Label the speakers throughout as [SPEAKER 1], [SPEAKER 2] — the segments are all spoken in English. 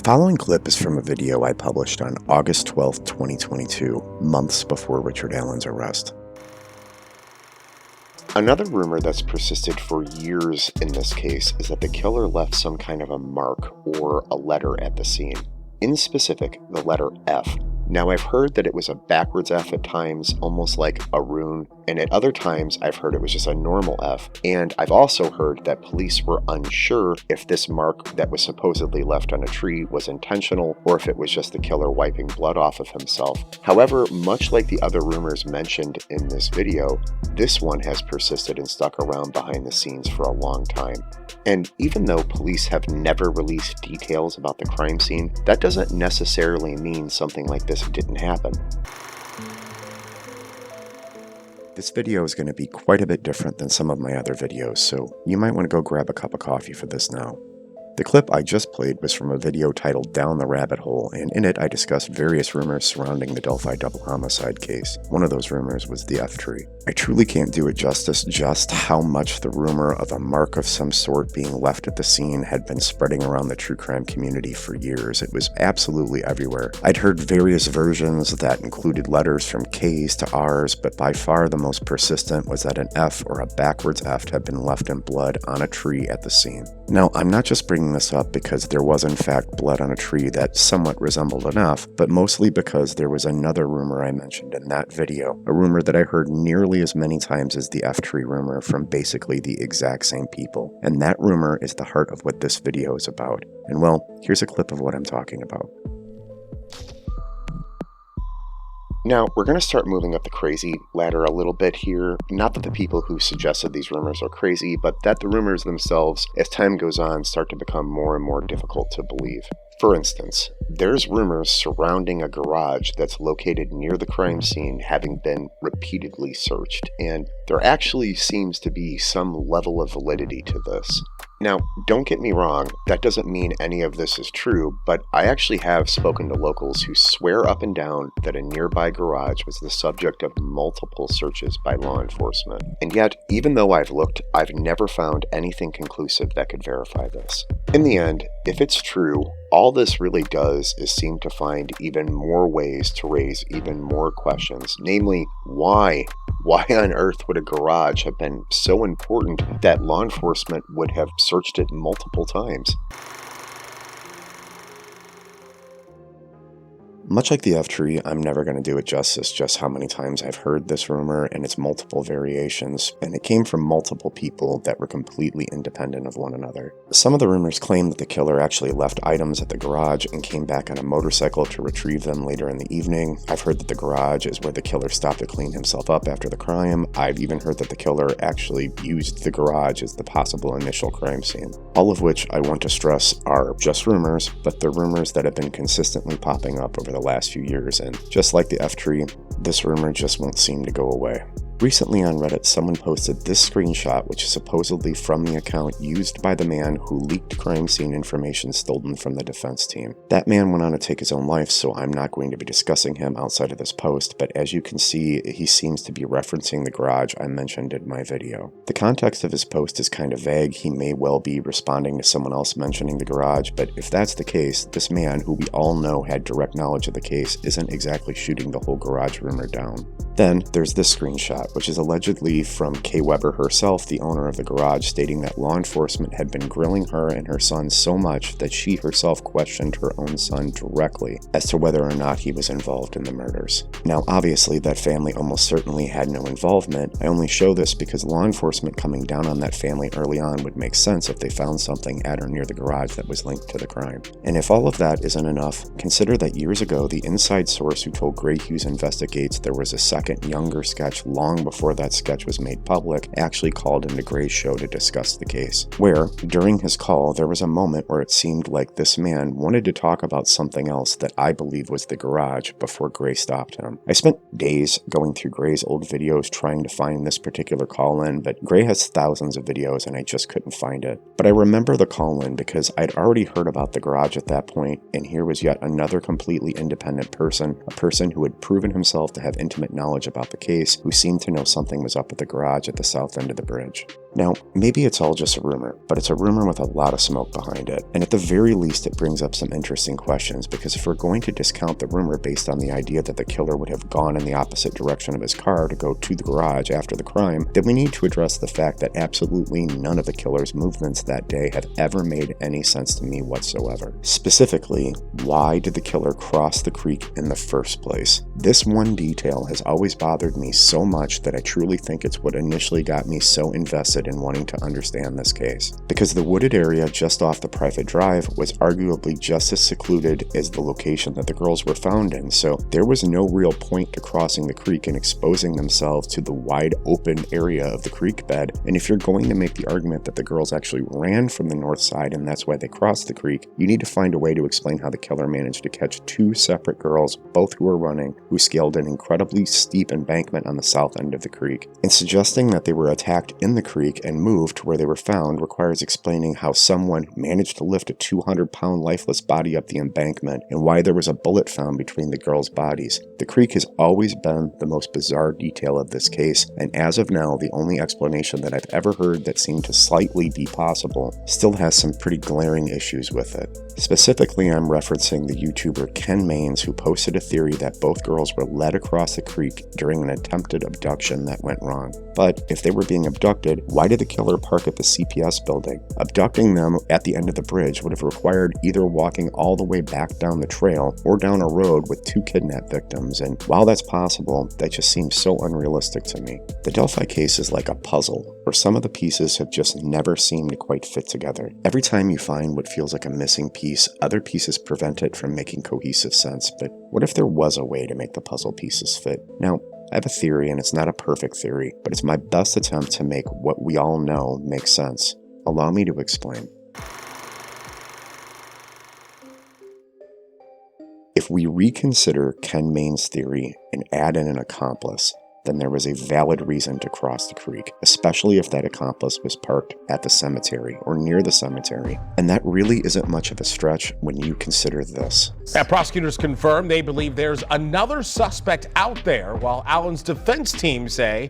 [SPEAKER 1] following clip is from a video I published on August 12, 2022, months before Richard Allen's arrest. Another rumor that's persisted for years in this case is that the killer left some kind of a mark or a letter at the scene. In specific, the letter F. Now, I've heard that it was a backwards F at times, almost like a rune, and at other times I've heard it was just a normal F, and I've also heard that police were unsure if this mark that was supposedly left on a tree was intentional or if it was just the killer wiping blood off of himself. However, much like the other rumors mentioned in this video, this one has persisted and stuck around behind the scenes for a long time. And even though police have never released details about the crime scene, that doesn't necessarily mean something like this didn't happen. This video is going to be quite a bit different than some of my other videos, so you might want to go grab a cup of coffee for this now. The clip I just played was from a video titled Down the Rabbit Hole, and in it I discussed various rumors surrounding the Delphi double homicide case. One of those rumors was the F tree. I truly can't do it justice just how much the rumor of a mark of some sort being left at the scene had been spreading around the true crime community for years. It was absolutely everywhere. I'd heard various versions that included letters from K's to R's, but by far the most persistent was that an F or a backwards F had been left in blood on a tree at the scene. Now, I'm not just bringing this up because there was in fact blood on a tree that somewhat resembled an F, but mostly because there was another rumor I mentioned in that video, a rumor that I heard nearly as many times as the F tree rumor from basically the exact same people. And that rumor is the heart of what this video is about. And well, here's a clip of what I'm talking about. Now, we're going to start moving up the crazy ladder a little bit here. Not that the people who suggested these rumors are crazy, but that the rumors themselves, as time goes on, start to become more and more difficult to believe. For instance, there's rumors surrounding a garage that's located near the crime scene having been repeatedly searched, and there actually seems to be some level of validity to this. Now, don't get me wrong, that doesn't mean any of this is true, but I actually have spoken to locals who swear up and down that a nearby garage was the subject of multiple searches by law enforcement. And yet, even though I've looked, I've never found anything conclusive that could verify this. In the end, if it's true, all this really does is seem to find even more ways to raise even more questions, namely, why? Why on earth would a garage have been so important that law enforcement would have searched it multiple times? Much like the F tree, I'm never going to do it justice just how many times I've heard this rumor and its multiple variations, and it came from multiple people that were completely independent of one another. Some of the rumors claim that the killer actually left items at the garage and came back on a motorcycle to retrieve them later in the evening. I've heard that the garage is where the killer stopped to clean himself up after the crime. I've even heard that the killer actually used the garage as the possible initial crime scene. All of which I want to stress are just rumors, but they're rumors that have been consistently popping up over the last few years, and just like the F tree, this rumor just won't seem to go away. Recently on Reddit, someone posted this screenshot, which is supposedly from the account used by the man who leaked crime scene information stolen from the defense team. That man went on to take his own life, so I'm not going to be discussing him outside of this post, but as you can see, he seems to be referencing the garage I mentioned in my video. The context of his post is kind of vague. He may well be responding to someone else mentioning the garage, but if that's the case, this man, who we all know had direct knowledge of the case, isn't exactly shooting the whole garage rumor down. Then, there's this screenshot, which is allegedly from Kay Weber herself, the owner of the garage, stating that law enforcement had been grilling her and her son so much that she herself questioned her own son directly as to whether or not he was involved in the murders. Now, obviously, that family almost certainly had no involvement. I only show this because law enforcement coming down on that family early on would make sense if they found something at or near the garage that was linked to the crime. And if all of that isn't enough, consider that years ago, the inside source who told Gray Hughes Investigates there was a second, younger sketch long before that sketch was made public actually called into Gray's show to discuss the case, where, during his call, there was a moment where it seemed like this man wanted to talk about something else that I believe was the garage before Gray stopped him. I spent days going through Gray's old videos trying to find this particular call-in, but Gray has thousands of videos and I just couldn't find it. But I remember the call-in because I'd already heard about the garage at that point, and here was yet another completely independent person, a person who had proven himself to have intimate knowledge about the case, who seemed to know something was up at the garage at the south end of the bridge. Now, maybe it's all just a rumor, but it's a rumor with a lot of smoke behind it, and at the very least it brings up some interesting questions, because if we're going to discount the rumor based on the idea that the killer would have gone in the opposite direction of his car to go to the garage after the crime, then we need to address the fact that absolutely none of the killer's movements that day have ever made any sense to me whatsoever. Specifically, why did the killer cross the creek in the first place? This one detail has always bothered me so much that I truly think it's what initially got me so invested in wanting to understand this case. Because the wooded area just off the private drive was arguably just as secluded as the location that the girls were found in, so there was no real point to crossing the creek and exposing themselves to the wide open area of the creek bed. And if you're going to make the argument that the girls actually ran from the north side and that's why they crossed the creek, you need to find a way to explain how the killer managed to catch two separate girls, both who were running, who scaled an incredibly steep embankment on the south end of the creek. And suggesting that they were attacked in the creek and moved to where they were found requires explaining how someone managed to lift a 200-pound lifeless body up the embankment and why there was a bullet found between the girls' bodies. The creek has always been the most bizarre detail of this case, and as of now, the only explanation that I've ever heard that seemed to slightly be possible still has some pretty glaring issues with it. Specifically, I'm referencing the YouTuber Ken Maines, who posted a theory that both girls were led across the creek during an attempted abduction that went wrong. But if they were being abducted, why did the killer park at the CPS building? Abducting them at the end of the bridge would have required either walking all the way back down the trail or down a road with two kidnapped victims, and while that's possible, that just seems so unrealistic to me. The Delphi case is like a puzzle, where some of the pieces have just never seemed to quite fit together. Every time you find what feels like a missing piece, other pieces prevent it from making cohesive sense. But what if there was a way to make the puzzle pieces fit? Now, I have a theory, and it's not a perfect theory, but it's my best attempt to make what we all know make sense. Allow me to explain. If we reconsider Ken Maines' theory and add in an accomplice, then there was a valid reason to cross the creek, especially if that accomplice was parked at the cemetery or near the cemetery. And that really isn't much of a stretch when you consider this.
[SPEAKER 2] Prosecutors confirm they believe there's another suspect out there, while Allen's defense team say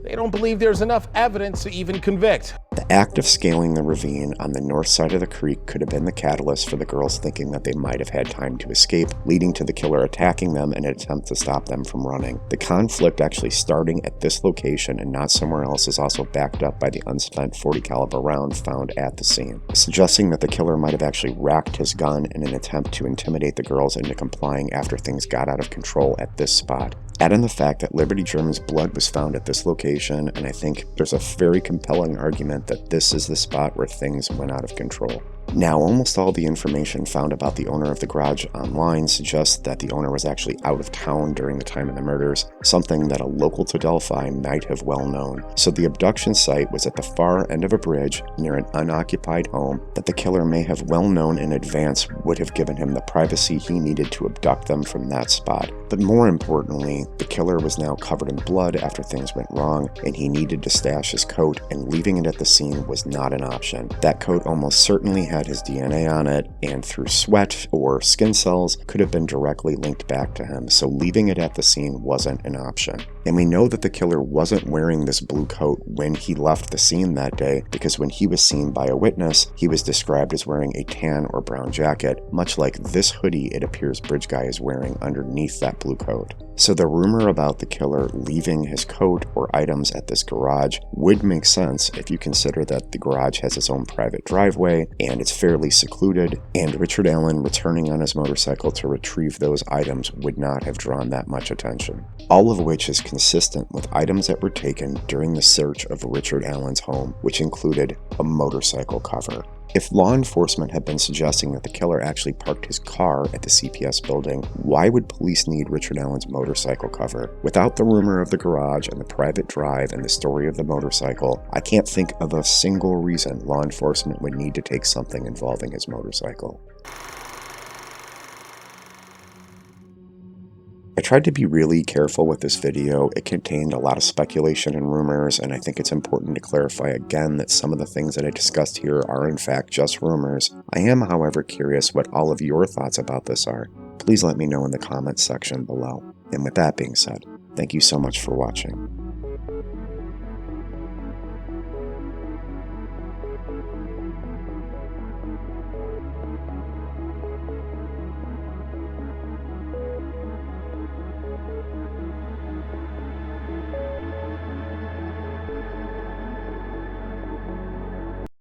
[SPEAKER 2] they don't believe there's enough evidence to even convict.
[SPEAKER 1] The act of scaling the ravine on the north side of the creek could have been the catalyst for the girls thinking that they might have had time to escape, leading to the killer attacking them in an attempt to stop them from running. The conflict actually starting at this location and not somewhere else is also backed up by the unspent .40 caliber round found at the scene, suggesting that the killer might have actually racked his gun in an attempt to intimidate the girls into complying after things got out of control at this spot. Add in the fact that Liberty German's blood was found at this location, and I think there's a very compelling argument that this is the spot where things went out of control. Now, almost all the information found about the owner of the garage online suggests that the owner was actually out of town during the time of the murders, something that a local to Delphi might have well known. So the abduction site was at the far end of a bridge near an unoccupied home that the killer may have well known in advance would have given him the privacy he needed to abduct them from that spot. But more importantly, the killer was now covered in blood after things went wrong, and he needed to stash his coat, and leaving it at the scene was not an option. That coat almost certainly had his DNA on it, and through sweat or skin cells could have been directly linked back to him, so leaving it at the scene wasn't an option. And we know that the killer wasn't wearing this blue coat when he left the scene that day, because when he was seen by a witness, he was described as wearing a tan or brown jacket, much like this hoodie it appears Bridge Guy is wearing underneath that blue coat. So the rumor about the killer leaving his coat or items at this garage would make sense if you consider that the garage has its own private driveway and it's fairly secluded, and Richard Allen returning on his motorcycle to retrieve those items would not have drawn that much attention. All of which is consistent with items that were taken during the search of Richard Allen's home, which included a motorcycle cover. If law enforcement had been suggesting that the killer actually parked his car at the CPS building, why would police need Richard Allen's motorcycle cover? Without the rumor of the garage and the private drive and the story of the motorcycle, I can't think of a single reason law enforcement would need to take something involving his motorcycle. I tried to be really careful with this video. It contained a lot of speculation and rumors, and I think it's important to clarify again that some of the things that I discussed here are in fact just rumors. I am, however, curious what all of your thoughts about this are. Please let me know in the comments section below. And with that being said, thank you so much for watching.